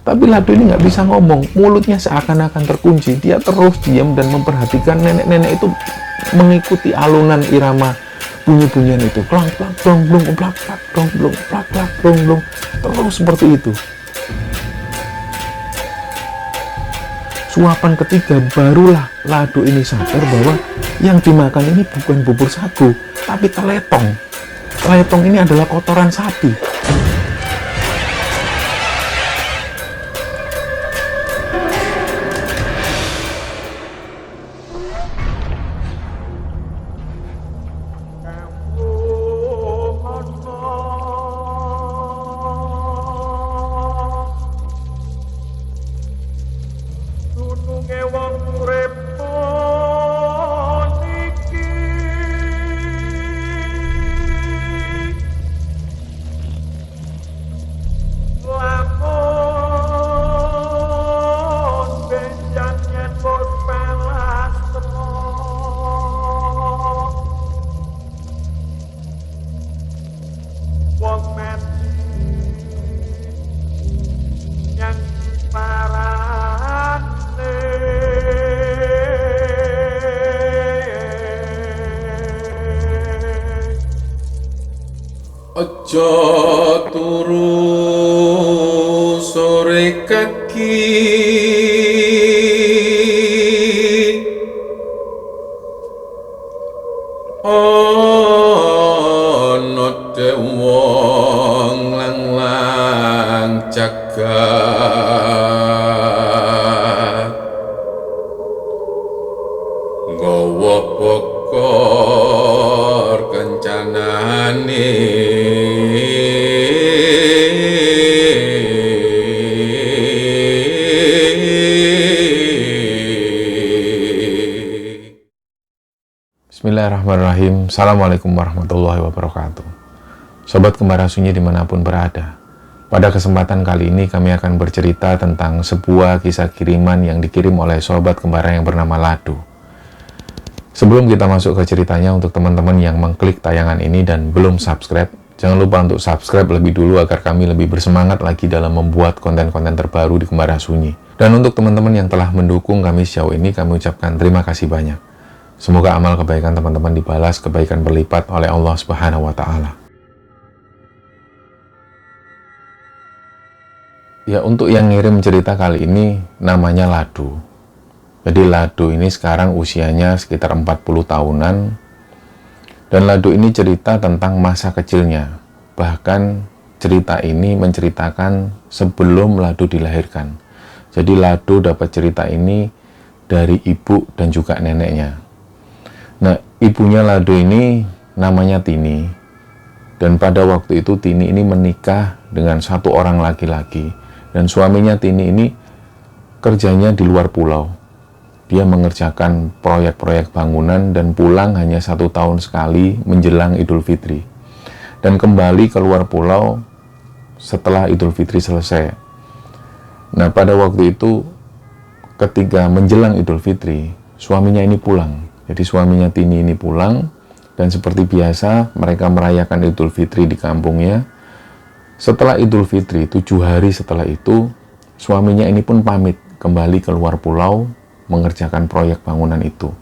Tapi Lado ini nggak bisa ngomong, mulutnya seakan-akan terkunci. Dia terus diam dan memperhatikan nenek-nenek itu mengikuti alunan irama bunyi-bunyian itu. Klang, klang, blong, blong, plak, plak, blong, blong, plak, plak, blong, blong. Terus seperti itu. Suapan ketiga barulah Lado ini sadar bahwa yang dimakan ini bukan bubur sagu, tapi teletong. Teletong ini adalah kotoran sapi. Ojo turu sore kaki, ono dewong lang-lang jagat, nggawa bokor kencanane. Bismillahirrahmanirrahim. Assalamualaikum warahmatullahi wabarakatuh. Sobat Kembara Sunyi dimanapun berada, pada kesempatan kali ini kami akan bercerita tentang sebuah kisah kiriman yang dikirim oleh sobat kembara yang bernama Lado. Sebelum kita masuk ke ceritanya, untuk teman-teman yang mengklik tayangan ini dan belum subscribe, jangan lupa untuk subscribe lebih dulu agar kami lebih bersemangat lagi dalam membuat konten-konten terbaru di Kembara Sunyi. Dan untuk teman-teman yang telah mendukung kami sejauh ini, kami ucapkan terima kasih banyak. Semoga amal kebaikan teman-teman dibalas kebaikan berlipat oleh Allah Subhanahu wa Ta'ala. Ya, untuk yang ngirim cerita kali ini namanya Lado. Jadi Lado ini sekarang usianya sekitar 40 tahunan. Dan Lado ini cerita tentang masa kecilnya. Bahkan cerita ini menceritakan sebelum Lado dilahirkan. Jadi Lado dapat cerita ini dari ibu dan juga neneknya. Nah, ibunya Lado ini namanya Tini. Dan pada waktu itu Tini ini menikah dengan satu orang laki-laki. Dan suaminya Tini ini kerjanya di luar pulau. Dia mengerjakan proyek-proyek bangunan dan pulang hanya 1 tahun sekali menjelang Idul Fitri. Dan kembali ke luar pulau setelah Idul Fitri selesai. Nah, pada waktu itu ketika menjelang Idul Fitri, suaminya ini pulang. Jadi suaminya Tini ini pulang, dan seperti biasa mereka merayakan Idul Fitri di kampungnya. Setelah Idul Fitri, 7 hari setelah itu, suaminya ini pun pamit kembali ke luar pulau mengerjakan proyek bangunan itu.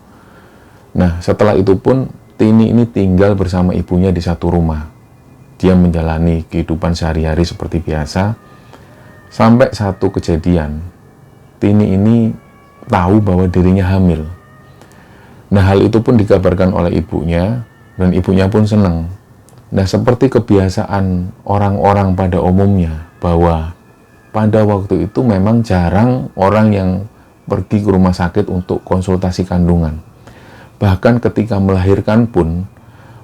Nah, setelah itu pun Tini ini tinggal bersama ibunya di satu rumah. Dia menjalani kehidupan sehari-hari seperti biasa, sampai satu kejadian, Tini ini tahu bahwa dirinya hamil. Nah, hal itu pun dikabarkan oleh ibunya, dan ibunya pun senang. Nah, seperti kebiasaan orang-orang pada umumnya, bahwa pada waktu itu memang jarang orang yang pergi ke rumah sakit untuk konsultasi kandungan. Bahkan ketika melahirkan pun,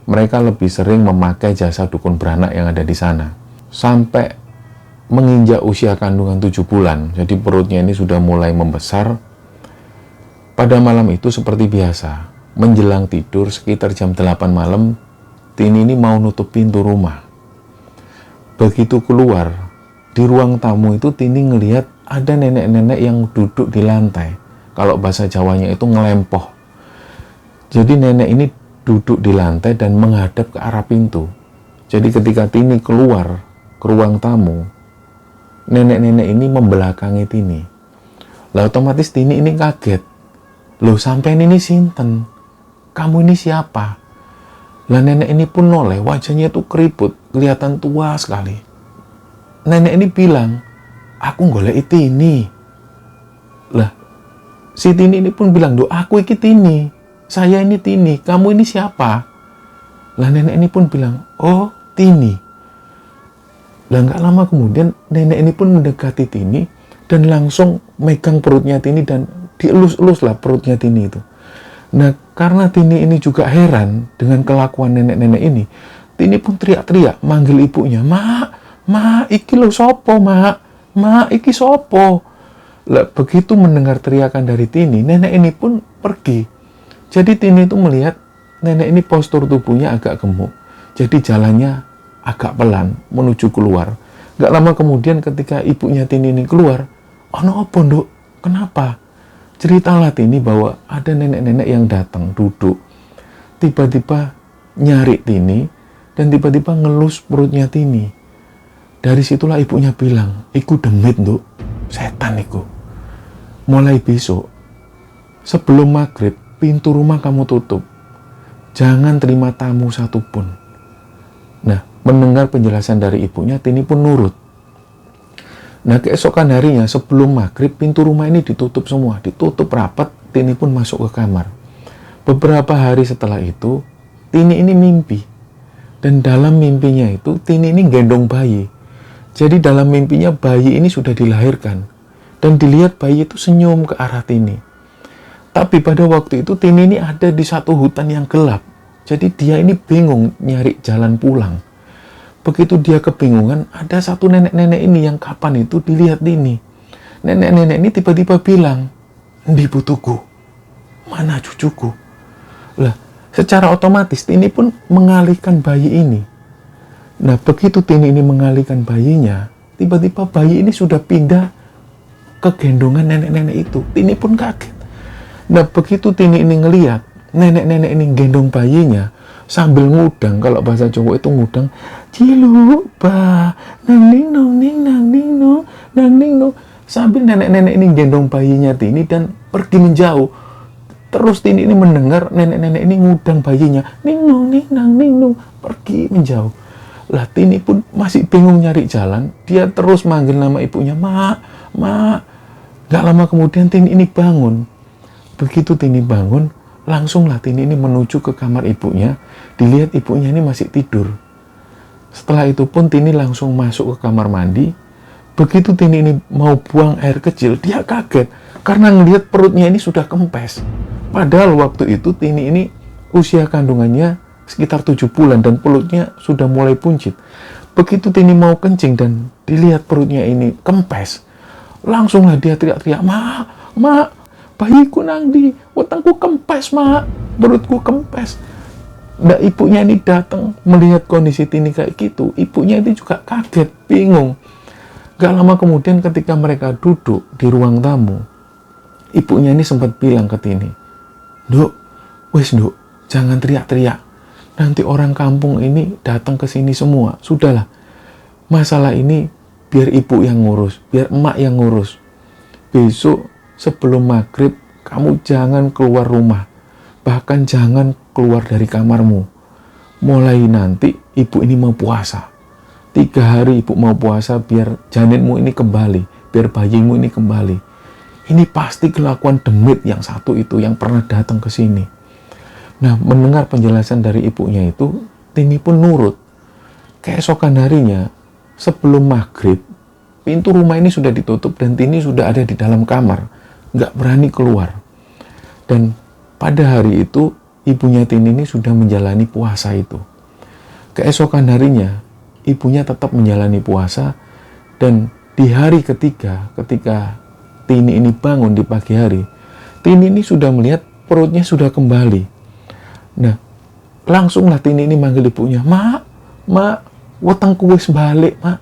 mereka lebih sering memakai jasa dukun beranak yang ada di sana. Sampai menginjak usia kandungan 7 bulan, jadi perutnya ini sudah mulai membesar. Pada malam itu seperti biasa, menjelang tidur sekitar jam 8 malam, Tini ini mau nutup pintu rumah. Begitu keluar, di ruang tamu itu Tini ngelihat ada nenek-nenek yang duduk di lantai. Kalau bahasa Jawanya itu ngelempoh. Jadi nenek ini duduk di lantai dan menghadap ke arah pintu. Jadi ketika Tini keluar ke ruang tamu, nenek-nenek ini membelakangi Tini. Lah otomatis Tini ini kaget. Loh, sampean ini sinten? Kamu ini siapa? Lah nenek ini pun noleh, wajahnya tuh keriput, kelihatan tua sekali. Nenek ini bilang, aku golek Tini. Lah, si Tini ini pun bilang, "Duh, aku iki Tini. Saya ini Tini, kamu ini siapa?" Lah nenek ini pun bilang, "Oh, Tini." Lah nggak lama kemudian nenek ini pun mendekati Tini dan langsung megang perutnya Tini dan dielus-elus lah perutnya Tini itu. Nah, karena Tini ini juga heran dengan kelakuan nenek-nenek ini, Tini pun teriak-teriak manggil ibunya, "Mak, iki lo sopo, mak, iki sopo." Lah, begitu mendengar teriakan dari Tini, nenek ini pun pergi. Jadi Tini itu melihat nenek ini postur tubuhnya agak gemuk. Jadi jalannya agak pelan menuju keluar. Gak lama kemudian ketika ibunya Tini ini keluar, "Ono apa, Nduk? Kenapa?" Ceritalah Tini bahwa ada nenek-nenek yang datang duduk. Tiba-tiba nyari Tini dan tiba-tiba ngelus perutnya Tini. Dari situlah ibunya bilang, "Iku demit, Nduk. Setan iku. Mulai besok, sebelum maghrib, pintu rumah kamu tutup. Jangan terima tamu satupun." Nah, mendengar penjelasan dari ibunya, Tini pun nurut. Nah, keesokan harinya sebelum maghrib, pintu rumah ini ditutup semua. Ditutup rapat, Tini pun masuk ke kamar. Beberapa hari setelah itu, Tini ini mimpi. Dan dalam mimpinya itu, Tini ini gendong bayi. Jadi dalam mimpinya bayi ini sudah dilahirkan. Dan dilihat bayi itu senyum ke arah Tini. Tapi pada waktu itu Tini ini ada di satu hutan yang gelap. Jadi dia ini bingung nyari jalan pulang. Begitu dia kebingungan, ada satu nenek-nenek ini yang kapan itu dilihat Tini. Nenek-nenek ini tiba-tiba bilang, "Ndi putuku? Mana cucuku?" Lah, secara otomatis Tini pun mengalihkan bayi ini. Nah, begitu Tini ini mengalihkan bayinya, tiba-tiba bayi ini sudah pindah ke gendongan nenek-nenek itu. Tini pun kaget. Nah, begitu Tini ini ngelihat nenek-nenek ini gendong bayinya sambil ngudang, kalau bahasa Jawa itu ngudang, "Cilu ba, nang ning nong ning nang ning no, nang ning no." Sambil nenek-nenek ini gendong bayinya Tini dan pergi menjauh. Terus Tini ini mendengar nenek-nenek ini ngudang bayinya, "Ning nong ning nang ning no," pergi menjauh. Lah, Tini pun masih bingung nyari jalan. Dia terus manggil nama ibunya, "Mak, mak." Gak lama kemudian Tini ini bangun. Begitu Tini bangun, langsunglah Tini ini menuju ke kamar ibunya. Dilihat ibunya ini masih tidur. Setelah itu pun Tini langsung masuk ke kamar mandi. Begitu Tini ini mau buang air kecil, dia kaget karena ngelihat perutnya ini sudah kempes. Padahal waktu itu Tini ini usia kandungannya sekitar 7 bulan dan perutnya sudah mulai buncit. Begitu Tini mau kencing dan dilihat perutnya ini kempes, langsunglah dia teriak-teriak, "Mak, bayiku nang di, wetengku kempes, mak, perutku kempes." Nah, ibunya ini datang melihat kondisi Tini kayak gitu. Ibunya itu juga kaget, bingung. Gak lama kemudian ketika mereka duduk di ruang tamu, ibunya ini sempat bilang ke Tini, "Nduk, wes Nduk, jangan teriak-teriak. Nanti orang kampung ini datang ke sini semua. Sudahlah, masalah ini biar ibu yang ngurus, biar emak yang ngurus. Besok sebelum maghrib, kamu jangan keluar rumah. Bahkan jangan keluar dari kamarmu. Mulai nanti ibu ini mau puasa. 3 hari ibu mau puasa biar janinmu ini kembali, biar bayimu ini kembali. Ini pasti kelakuan demit yang satu itu yang pernah datang ke sini." Nah, mendengar penjelasan dari ibunya itu, Tini pun nurut. Keesokan harinya, sebelum maghrib, pintu rumah ini sudah ditutup dan Tini sudah ada di dalam kamar. Nggak berani keluar. Dan pada hari itu, ibunya Tini ini sudah menjalani puasa itu. Keesokan harinya, ibunya tetap menjalani puasa. Dan di hari ketiga, ketika Tini ini bangun di pagi hari, Tini ini sudah melihat perutnya sudah kembali. Nah, langsunglah Tini ini manggil ibunya, "Mak, wetengku wis balik, mak.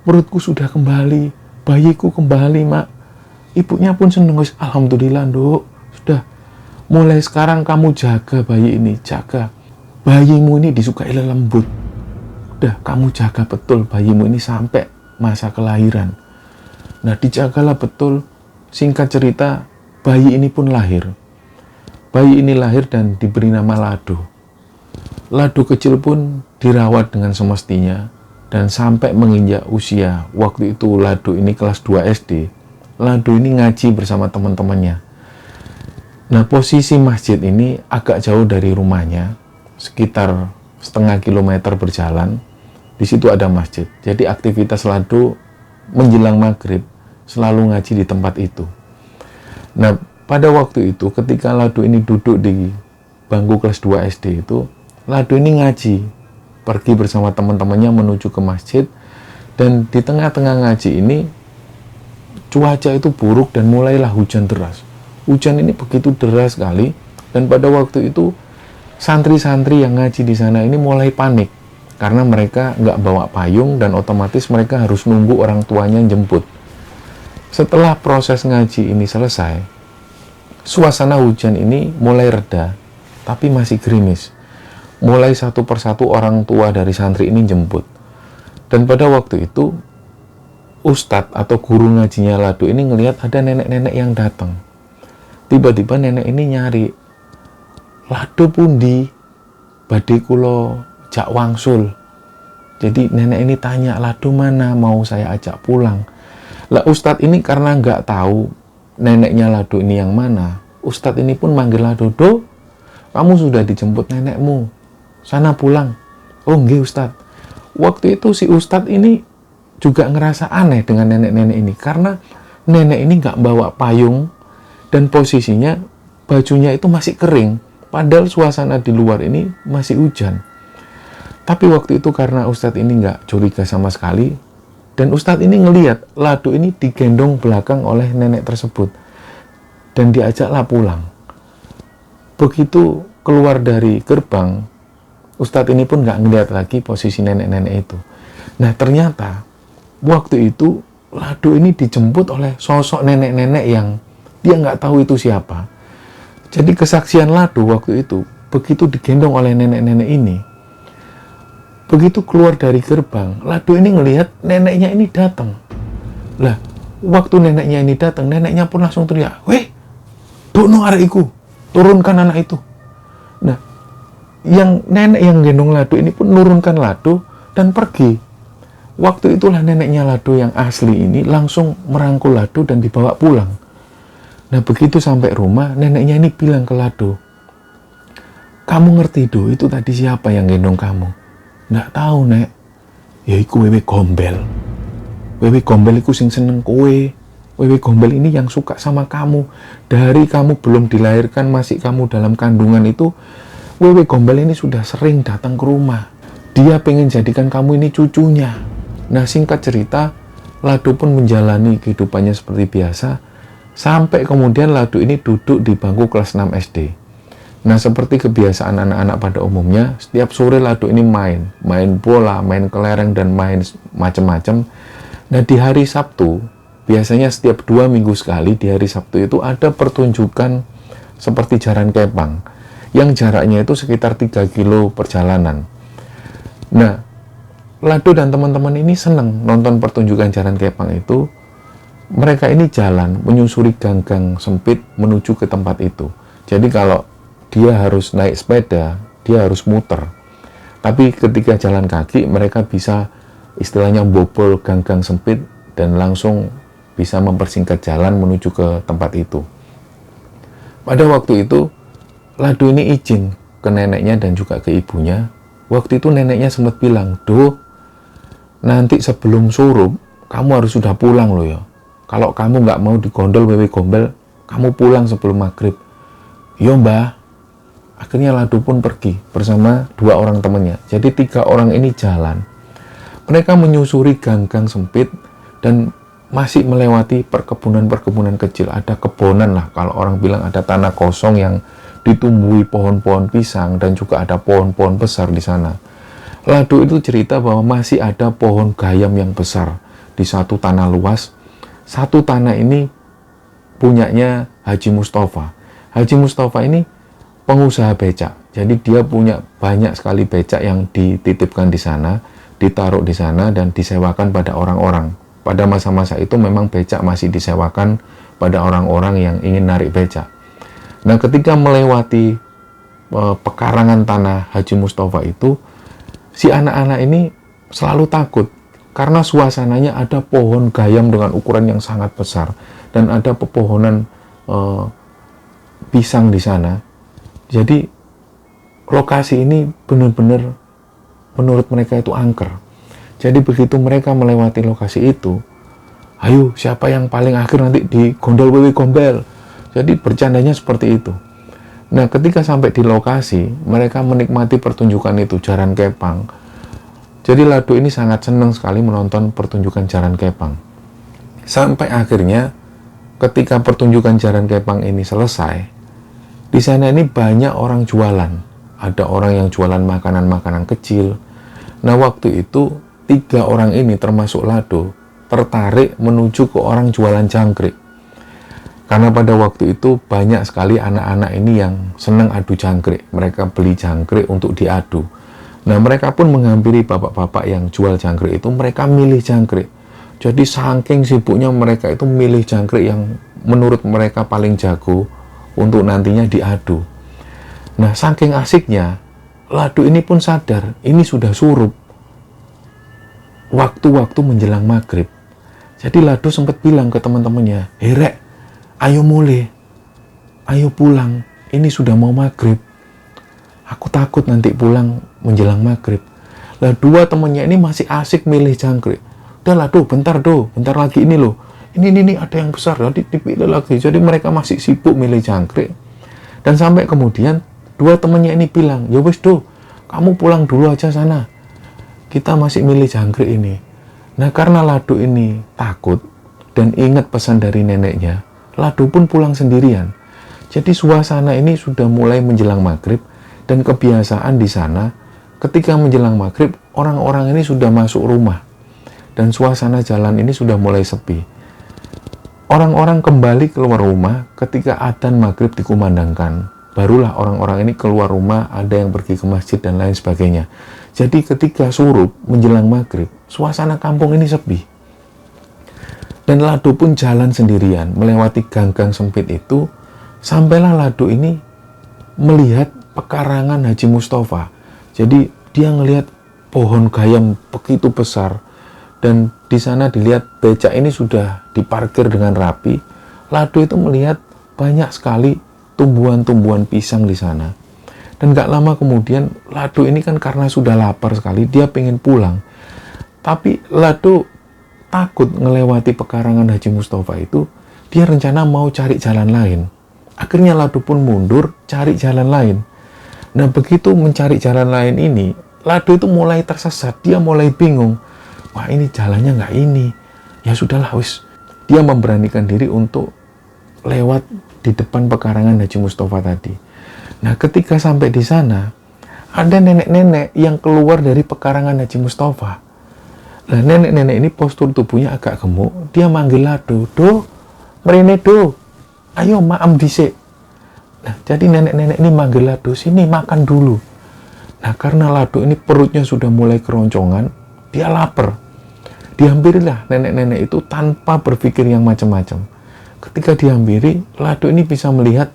Perutku sudah kembali, bayiku kembali, mak." Ibunya pun seneng, "Wis, alhamdulillah, Nduk. Sudah, mulai sekarang kamu jaga bayi ini, jaga. Bayimu ini disukai lembut. Udah, kamu jaga betul bayimu ini sampai masa kelahiran. Nah, dijagalah betul. Singkat cerita, bayi ini pun lahir. Bayi ini lahir dan diberi nama Lado. Lado kecil pun dirawat dengan semestinya, dan sampai menginjak usia, waktu itu Lado ini kelas 2 SD, Lado ini ngaji bersama teman-temannya. Nah, posisi masjid ini agak jauh dari rumahnya, sekitar setengah kilometer berjalan. Di situ ada masjid. Jadi aktivitas Lado menjelang maghrib selalu ngaji di tempat itu. Nah, pada waktu itu ketika Lado ini duduk di bangku kelas 2 SD itu, Lado ini ngaji, pergi bersama teman-temannya menuju ke masjid, dan di tengah-tengah ngaji ini cuaca itu buruk dan mulailah hujan deras. Hujan ini begitu deras sekali, dan pada waktu itu santri-santri yang ngaji di sana ini mulai panik karena mereka nggak bawa payung dan otomatis mereka harus nunggu orang tuanya jemput. Setelah proses ngaji ini selesai, suasana hujan ini mulai reda, tapi masih gerimis. Mulai satu persatu orang tua dari santri ini jemput. Dan pada waktu itu, ustadz atau guru ngajinya Lado ini ngelihat ada nenek-nenek yang datang. Tiba-tiba nenek ini nyari, Lado pundi, badhe kula jak wangsul. Jadi nenek ini tanya, Lado mana, mau saya ajak pulang. Lah ustadz ini karena nggak tahu neneknya Lado ini yang mana, ustadz ini pun manggil Lado, "Do, kamu sudah dijemput nenekmu, sana pulang." "Oh nggih ustadz." Waktu itu si ustadz ini juga ngerasa aneh dengan nenek-nenek ini, karena nenek ini nggak bawa payung dan posisinya bajunya itu masih kering, padahal suasana di luar ini masih hujan. Tapi waktu itu karena ustadz ini nggak curiga sama sekali, dan ustadz ini ngelihat Lado ini digendong belakang oleh nenek tersebut dan diajaklah pulang. Begitu keluar dari gerbang, ustadz ini pun nggak ngelihat lagi posisi nenek-nenek itu. Nah, ternyata waktu itu Lado ini dijemput oleh sosok nenek-nenek yang dia nggak tahu itu siapa. Jadi kesaksian Lado waktu itu, begitu digendong oleh nenek-nenek ini, begitu keluar dari gerbang, Lado ini ngelihat neneknya ini datang. Lah, waktu neneknya ini datang, neneknya pun langsung teriak, "Weh, dono arekiku, turunkan anak itu." Nah, yang nenek yang gendong Lado ini pun nurunkan Lado dan pergi. Waktu itulah neneknya Lado yang asli ini langsung merangkul Lado dan dibawa pulang. Nah, begitu sampai rumah, neneknya ini bilang ke Lado, "Kamu ngerti, Do, itu tadi siapa yang gendong kamu?" "Nggak tahu, Nek." "Ya iku Wewe Gombel. Wewe Gombel iku sing seneng kowe. Wewe Gombel ini yang suka sama kamu. Dari kamu belum dilahirkan, masih kamu dalam kandungan itu, Wewe Gombel ini sudah sering datang ke rumah. Dia pengen jadikan kamu ini cucunya." Nah, singkat cerita, Lado pun menjalani kehidupannya seperti biasa, sampai kemudian Lado ini duduk di bangku kelas 6 SD. Nah, seperti kebiasaan anak-anak pada umumnya, setiap sore Lado ini main bola, main kelereng, dan main macam-macam. Nah, di hari Sabtu, biasanya setiap 2 minggu sekali, di hari Sabtu itu ada pertunjukan seperti jaran kepang, yang jaraknya itu sekitar 3 kilo perjalanan. Nah, Lado dan teman-teman ini senang nonton pertunjukan jaran kepang itu. Mereka ini jalan, menyusuri gang-gang sempit menuju ke tempat itu. Jadi kalau dia harus naik sepeda, dia harus muter. Tapi ketika jalan kaki, mereka bisa istilahnya bobol gang-gang sempit dan langsung bisa mempersingkat jalan menuju ke tempat itu. Pada waktu itu, Lado ini izin ke neneknya dan juga ke ibunya. Waktu itu neneknya sempat bilang, "Do, nanti sebelum surup, kamu harus sudah pulang loh ya. Kalau kamu nggak mau digondol Wewe Gombel, kamu pulang sebelum maghrib." "Yo mbah." Akhirnya Lado pun pergi bersama 2 orang temannya. Jadi 3 orang ini jalan. Mereka menyusuri gang-gang sempit dan masih melewati perkebunan-perkebunan kecil. Ada kebonan lah, kalau orang bilang ada tanah kosong yang ditumbuhi pohon-pohon pisang dan juga ada pohon-pohon besar di sana. Lado itu cerita bahwa masih ada pohon gayam yang besar di satu tanah luas. Satu tanah ini punyanya Haji Mustafa. Haji Mustafa ini pengusaha becak. Jadi dia punya banyak sekali becak yang dititipkan di sana, ditaruh di sana dan disewakan pada orang-orang. Pada masa-masa itu memang becak masih disewakan pada orang-orang yang ingin narik becak. Nah, ketika melewati pekarangan tanah Haji Mustafa itu, si anak-anak ini selalu takut karena suasananya ada pohon gayam dengan ukuran yang sangat besar dan ada pepohonan pisang di sana. Jadi lokasi ini benar-benar menurut mereka itu angker. Jadi begitu mereka melewati lokasi itu, ayo siapa yang paling akhir nanti di gondol wewe gombel. Jadi bercandanya seperti itu. Nah, ketika sampai di lokasi, mereka menikmati pertunjukan itu, Jaran Kepang. Jadi Lado ini sangat senang sekali menonton pertunjukan Jaran Kepang. Sampai akhirnya ketika pertunjukan Jaran Kepang ini selesai, di sana ini banyak orang jualan. Ada orang yang jualan makanan-makanan kecil. Nah, waktu itu 3 orang ini termasuk Lado tertarik menuju ke orang jualan jangkrik. Karena pada waktu itu banyak sekali anak-anak ini yang senang adu jangkrik. Mereka beli jangkrik untuk diadu. Nah, mereka pun menghampiri bapak-bapak yang jual jangkrik itu, mereka milih jangkrik. Jadi saking sibuknya mereka itu milih jangkrik yang menurut mereka paling jago untuk nantinya diadu. Nah, saking asiknya, Lado ini pun sadar, ini sudah surup. Waktu-waktu menjelang maghrib. Jadi Lado sempat bilang ke teman-temannya, "Hei Rek, ayo mulai, ayo pulang, ini sudah mau maghrib. Aku takut nanti pulang menjelang maghrib." Lah, 2 temannya ini masih asik milih jangkrik. Udah lah, bentar lagi ini loh. Ini ada yang besar, jadi dipilih lagi. Jadi mereka masih sibuk milih jangkrik. Dan sampai kemudian 2 temannya ini bilang, "Ya wis kamu pulang dulu aja sana. Kita masih milih jangkrik ini." Nah, karena Lado ini takut dan ingat pesan dari neneknya, Lado pun pulang sendirian. Jadi suasana ini sudah mulai menjelang maghrib, dan kebiasaan di sana ketika menjelang maghrib orang-orang ini sudah masuk rumah dan suasana jalan ini sudah mulai sepi. Orang-orang kembali keluar rumah ketika adzan maghrib dikumandangkan. Barulah orang-orang ini keluar rumah, ada yang pergi ke masjid dan lain sebagainya. Jadi ketika surup menjelang maghrib, suasana kampung ini sepi. Dan Lado pun jalan sendirian melewati gang-gang sempit itu. Sampailah Lado ini melihat pekarangan Haji Mustafa. Jadi dia ngelihat pohon gayam begitu besar. Dan di sana dilihat becak ini sudah diparkir dengan rapi. Lado itu melihat banyak sekali tumbuhan-tumbuhan pisang di sana. Dan gak lama kemudian Lado ini kan karena sudah lapar sekali, dia pengen pulang. Tapi Lado takut ngelewati pekarangan Haji Mustafa itu. Dia rencana mau cari jalan lain. Akhirnya Lado pun mundur cari jalan lain. Nah, begitu mencari jalan lain ini, Lado itu mulai tersesat. Dia mulai bingung. Wah, ini jalannya nggak ini. Ya sudahlah, wis. Dia memberanikan diri untuk lewat di depan pekarangan Haji Mustafa tadi. Nah, ketika sampai di sana, ada nenek-nenek yang keluar dari pekarangan Haji Mustafa. Nah, nenek-nenek ini postur tubuhnya agak gemuk. Dia manggil Lado, mrene ayo maam dhisik. Nah, jadi nenek-nenek ini manggil Lado, sini makan dulu. Nah, karena Lado ini perutnya sudah mulai keroncongan, dia lapar. Dihampirilah nenek-nenek itu tanpa berpikir yang macam-macam. Ketika dihampiri, Lado ini bisa melihat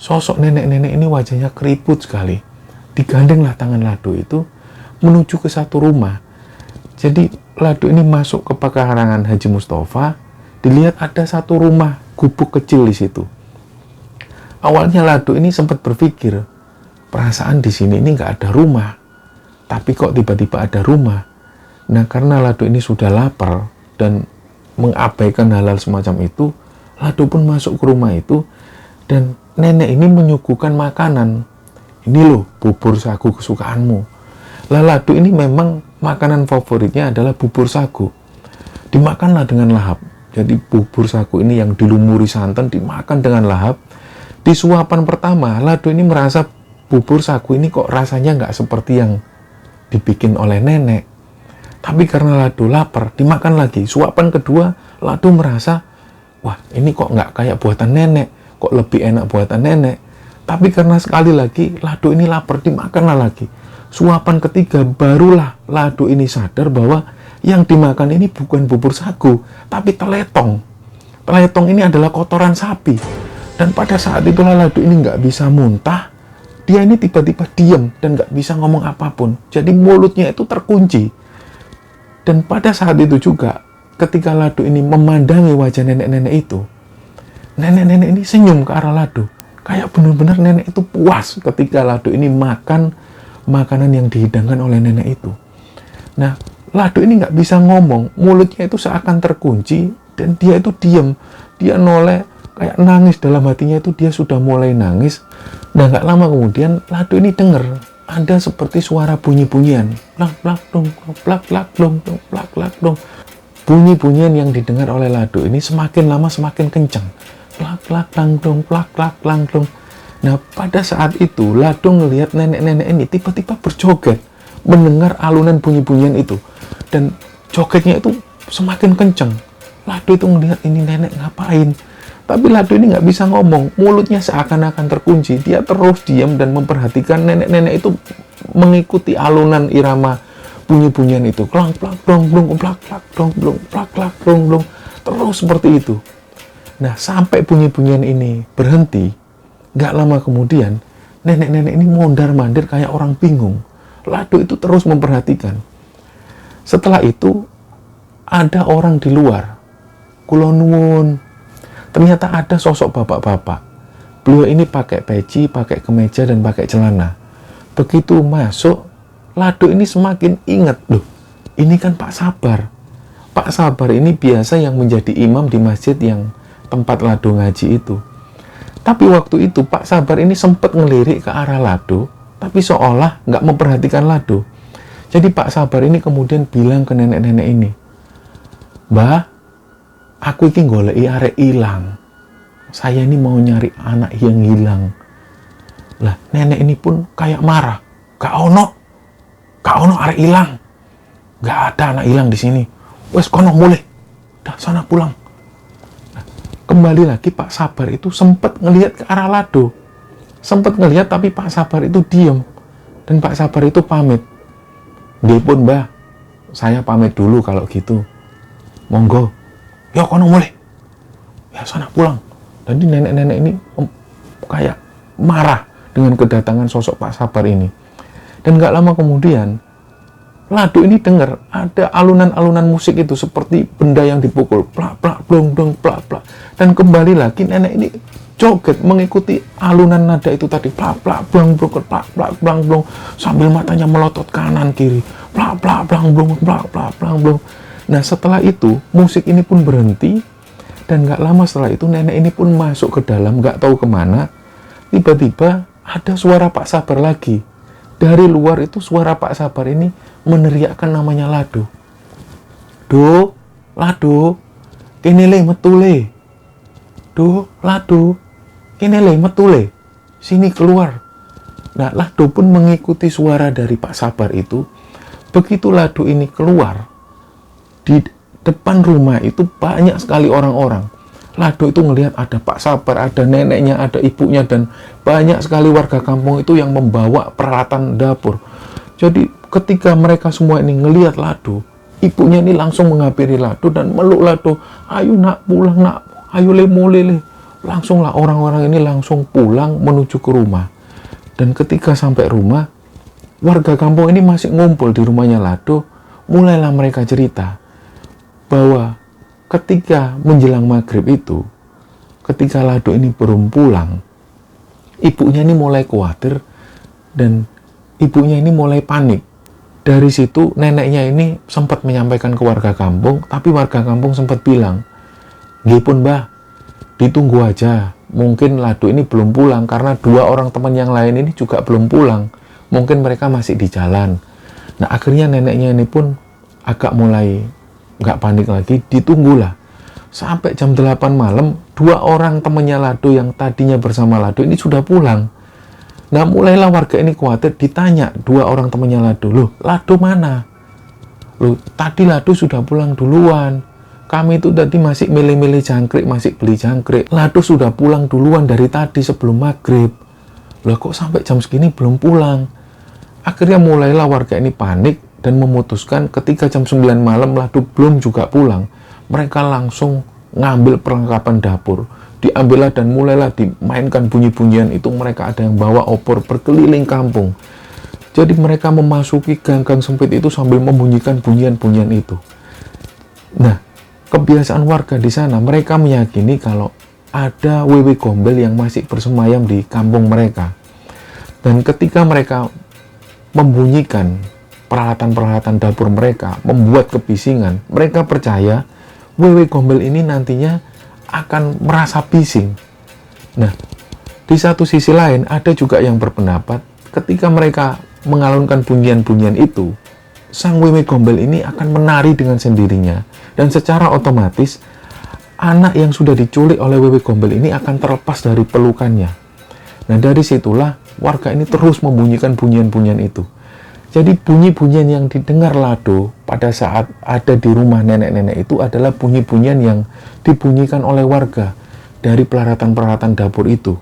sosok nenek-nenek ini wajahnya keriput sekali. Digandenglah tangan Lado itu menuju ke satu rumah. Jadi Lado ini masuk ke pekarangan Haji Mustafa, dilihat ada satu rumah gubuk kecil di situ. Awalnya Lado ini sempat berpikir, perasaan di sini ini nggak ada rumah, tapi kok tiba-tiba ada rumah. Nah, karena Lado ini sudah lapar dan mengabaikan hal-hal semacam itu, Lado pun masuk ke rumah itu dan nenek ini menyuguhkan makanan. Ini loh bubur sagu kesukaanmu. Lah, Lado ini memang makanan favoritnya adalah bubur sagu. Dimakanlah dengan lahap. Jadi bubur sagu ini yang dilumuri santan dimakan dengan lahap. Di suapan pertama, Lado ini merasa bubur sagu ini kok rasanya nggak seperti yang dibikin oleh nenek. Tapi karena Lado lapar, dimakan lagi. Suapan kedua, Lado merasa, wah ini kok nggak kayak buatan nenek, kok lebih enak buatan nenek. Tapi karena sekali lagi Lado ini lapar, dimakanlah lagi. suapan ketiga barulah Lado ini sadar bahwa yang dimakan ini bukan bubur sagu, tapi teletong. Teletong ini adalah kotoran sapi. Dan pada saat itulah Lado ini nggak bisa muntah. Dia ini tiba-tiba diam dan nggak bisa ngomong apapun. Jadi mulutnya itu terkunci. Dan pada saat itu juga, ketika Lado ini memandangi wajah nenek-nenek itu, nenek-nenek ini senyum ke arah Lado. Kayak benar-benar nenek itu puas ketika Lado ini makan makanan yang dihidangkan oleh nenek itu. Nah, Lado ini nggak bisa ngomong, mulutnya itu seakan terkunci, dan dia itu diam. Dia noleh, kayak nangis dalam hatinya itu, dia sudah mulai nangis. Nah, nggak lama kemudian, Lado ini dengar ada seperti suara bunyi-bunyian. Plak, plak, dong, plak, plak, dong, plak, plak, dong. Bunyi-bunyian yang didengar oleh Lado ini semakin lama semakin kencang. Plak, plak, lang, dong, plak, plak, lang, dong. Nah, pada saat itu, Lado ngelihat nenek-nenek ini tiba-tiba berjoget, mendengar alunan bunyi-bunyian itu. Dan jogetnya itu semakin kencang. Lado itu ngelihat ini nenek ngapain. Tapi Lado ini nggak bisa ngomong, mulutnya seakan-akan terkunci. Dia terus diam dan memperhatikan nenek-nenek itu mengikuti alunan irama bunyi-bunyian itu. Klang, plak, dong, blong, plak, plak, dong, blong, plak, plak, dong, blong. Terus seperti itu. Nah, sampai bunyi-bunyian ini berhenti, nggak lama kemudian, nenek-nenek ini mondar-mandir kayak orang bingung. Lado itu terus memperhatikan. Setelah itu, ada orang di luar. Kula nuwun. Ternyata ada sosok bapak-bapak. Beliau ini pakai peci, pakai kemeja, dan pakai celana. Begitu masuk, Lado ini semakin ingat, loh, ini kan Pak Sabar. Pak Sabar ini biasa yang menjadi imam di masjid yang tempat Lado ngaji itu. Tapi waktu itu Pak Sabar ini sempat ngelirik ke arah Lado, tapi seolah nggak memperhatikan Lado. Jadi Pak Sabar ini kemudian bilang ke nenek-nenek ini, "Mbah, aku ini goleki arek ilang. Saya ini mau nyari anak yang hilang." Lah, nenek ini pun kayak marah. Gak ono arek ilang. Gak ada anak hilang di sini. Wes kono mulai. Dah sana pulang. Nah, kembali lagi Pak Sabar itu sempat ngelihat ke arah Lado. Sempat ngelihat tapi Pak Sabar itu diam. Dan Pak Sabar itu pamit. "Nggih pun, Mbah. Saya pamit dulu kalau gitu. Monggo. Ya kono mulai. Ya sana pulang." Jadi nenek-nenek ini kayak marah dengan kedatangan sosok Pak Sabar ini. Dan gak lama kemudian, Lado ini dengar ada alunan-alunan musik itu seperti benda yang dipukul. Plak, plak, blong, blong, plak, plak. Dan kembali lagi nenek ini joget mengikuti alunan nada itu tadi. Plak, plak, blong, blong, plak, plak, blong, blong. Sambil matanya melotot kanan kiri. Plak, plak, blong, blong, plak, plak, blong, blong. Nah, setelah itu musik ini pun berhenti. Dan gak lama setelah itu nenek ini pun masuk ke dalam, gak tahu kemana. Tiba-tiba ada suara Pak Sabar lagi. Dari luar itu suara Pak Sabar ini meneriakkan namanya Lado. "Do, Lado, kene le metule. Do, Lado, kene le metule. Sini keluar." Nah, Lado pun mengikuti suara dari Pak Sabar itu. Begitu Lado ini keluar, di depan rumah itu banyak sekali orang-orang. Lado itu ngelihat ada Pak Sabar, ada neneknya, ada ibunya, dan banyak sekali warga kampung itu yang membawa peralatan dapur. Jadi ketika mereka semua ini ngelihat Lado, ibunya ini langsung menghampiri Lado dan meluk Lado. "Ayo nak, pulang nak, ayo le mulai." Langsunglah orang-orang ini langsung pulang menuju ke rumah. Dan ketika sampai rumah, warga kampung ini masih ngumpul di rumahnya Lado. Mulailah mereka cerita bahwa ketika menjelang maghrib itu, ketika Lado ini belum pulang, ibunya ini mulai khawatir dan ibunya ini mulai panik. Dari situ neneknya ini sempat menyampaikan ke warga kampung, tapi warga kampung sempat bilang, "Nggih pun, Mbah, ditunggu aja. Mungkin Lado ini belum pulang karena dua orang teman yang lain ini juga belum pulang. Mungkin mereka masih di jalan." Nah, akhirnya neneknya ini pun agak mulai nggak panik lagi, ditunggulah. Sampai jam 8 malam, dua orang temannya Lado yang tadinya bersama Lado ini sudah pulang. Nah, mulailah warga ini khawatir, ditanya dua orang temannya Lado, "Loh, Lado mana?" "Loh, tadi Lado sudah pulang duluan. Kami itu tadi masih milih-milih jangkrik, masih beli jangkrik. Lado sudah pulang duluan dari tadi sebelum maghrib." "Loh, kok sampai jam segini belum pulang?" Akhirnya mulailah warga ini panik dan memutuskan ketika jam 9 malam Lado belum juga pulang, mereka langsung ngambil perlengkapan dapur. Diambillah dan mulailah dimainkan bunyi-bunyian itu. Mereka ada yang bawa opor berkeliling kampung. Jadi mereka memasuki gang-gang sempit itu sambil membunyikan bunyian-bunyian itu. Nah, kebiasaan warga di sana, mereka meyakini kalau ada wewe gombel yang masih bersemayam di kampung mereka. Dan ketika mereka membunyikan peralatan-peralatan dapur mereka, membuat kebisingan, mereka percaya wewe gombel ini nantinya akan merasa bising. Nah, di satu sisi lain ada juga yang berpendapat ketika mereka mengalunkan bunyian-bunyian itu, sang wewe gombel ini akan menari dengan sendirinya, dan secara otomatis anak yang sudah diculik oleh wewe gombel ini akan terlepas dari pelukannya. Nah, dari situlah warga ini terus membunyikan bunyian-bunyian itu. Jadi bunyi-bunyian yang didengar Lado pada saat ada di rumah nenek-nenek itu adalah bunyi-bunyian yang dibunyikan oleh warga dari peralatan-peralatan dapur itu.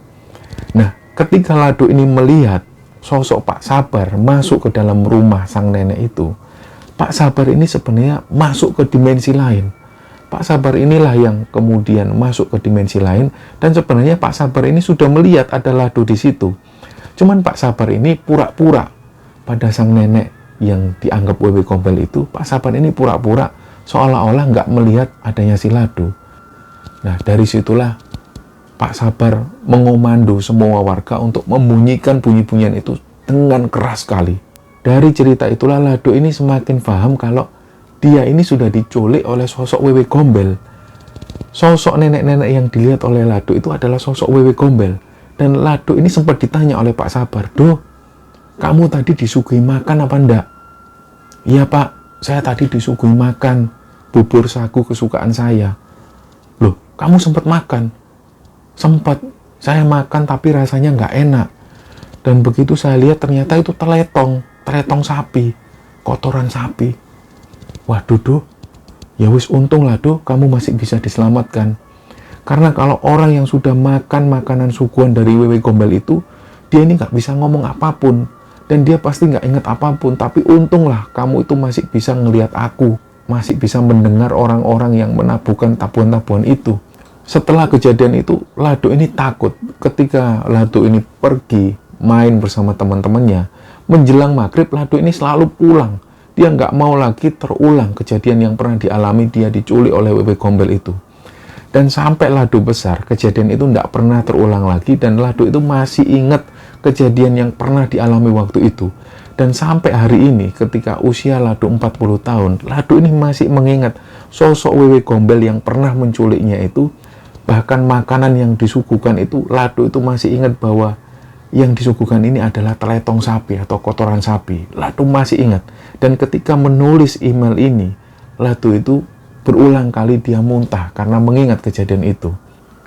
Nah, ketika Lado ini melihat sosok Pak Sabar masuk ke dalam rumah sang nenek itu, Pak Sabar ini sebenarnya masuk ke dimensi lain. Pak Sabar inilah yang kemudian masuk ke dimensi lain, dan sebenarnya Pak Sabar ini sudah melihat ada Lado di situ. Cuman Pak Sabar ini pura-pura pada sang nenek yang dianggap wewe gombel itu. Pak Sabar ini pura-pura seolah-olah nggak melihat adanya si Lado. Nah, dari situlah Pak Sabar mengomando semua warga untuk membunyikan bunyi-bunyian itu dengan keras sekali. Dari cerita itulah Lado ini semakin paham kalau dia ini sudah diculik oleh sosok wewe gombel. Sosok nenek-nenek yang dilihat oleh Lado itu adalah sosok wewe gombel. Dan Lado ini sempat ditanya oleh Pak Sabar, "Duh, kamu tadi disuguhi makan apa enggak?" "Iya Pak, saya tadi disuguhi makan bubur sagu kesukaan saya." "Loh, kamu sempat makan?" "Sempat, saya makan tapi rasanya nggak enak. Dan begitu saya lihat ternyata itu teletong sapi, kotoran sapi." "Waduh, duh, ya wis untung Lado kamu masih bisa diselamatkan. Karena kalau orang yang sudah makan makanan suguhan dari wewe gombel itu, dia ini nggak bisa ngomong apapun. Dan dia pasti nggak ingat apapun. Tapi untunglah kamu itu masih bisa ngelihat aku. Masih bisa mendengar orang-orang yang menabuhkan tabuhan-tabuhan itu." Setelah kejadian itu, Lado ini takut. Ketika Lado ini pergi main bersama teman-temannya, menjelang maghrib Lado ini selalu pulang. Dia nggak mau lagi terulang kejadian yang pernah dialami dia diculik oleh wewe gombel itu. Dan sampai Lado besar, kejadian itu nggak pernah terulang lagi, dan Lado itu masih ingat kejadian yang pernah dialami waktu itu. Dan sampai hari ini, ketika usia Lado 40 tahun, Lado ini masih mengingat sosok wewe gombel yang pernah menculiknya itu. Bahkan makanan yang disuguhkan itu, Lado itu masih ingat bahwa yang disuguhkan ini adalah teletong sapi atau kotoran sapi. Lado masih ingat. Dan ketika menulis email ini, Lado itu berulang kali dia muntah karena mengingat kejadian itu.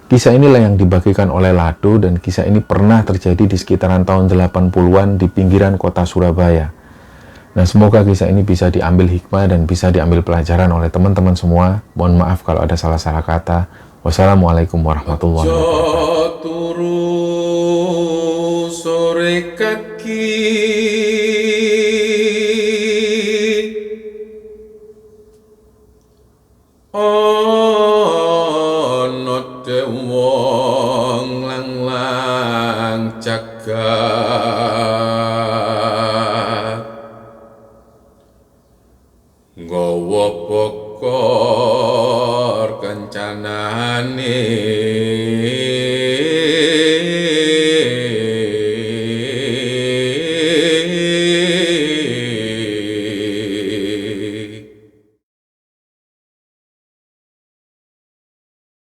Kisah inilah yang dibagikan oleh Lado, dan kisah ini pernah terjadi di sekitaran tahun 80-an di pinggiran kota Surabaya. Nah, semoga kisah ini bisa diambil hikmah dan bisa diambil pelajaran oleh teman-teman semua. Mohon maaf kalau ada salah-salah kata. Wassalamualaikum warahmatullahi wabarakatuh. Turu sore kaki ana dewa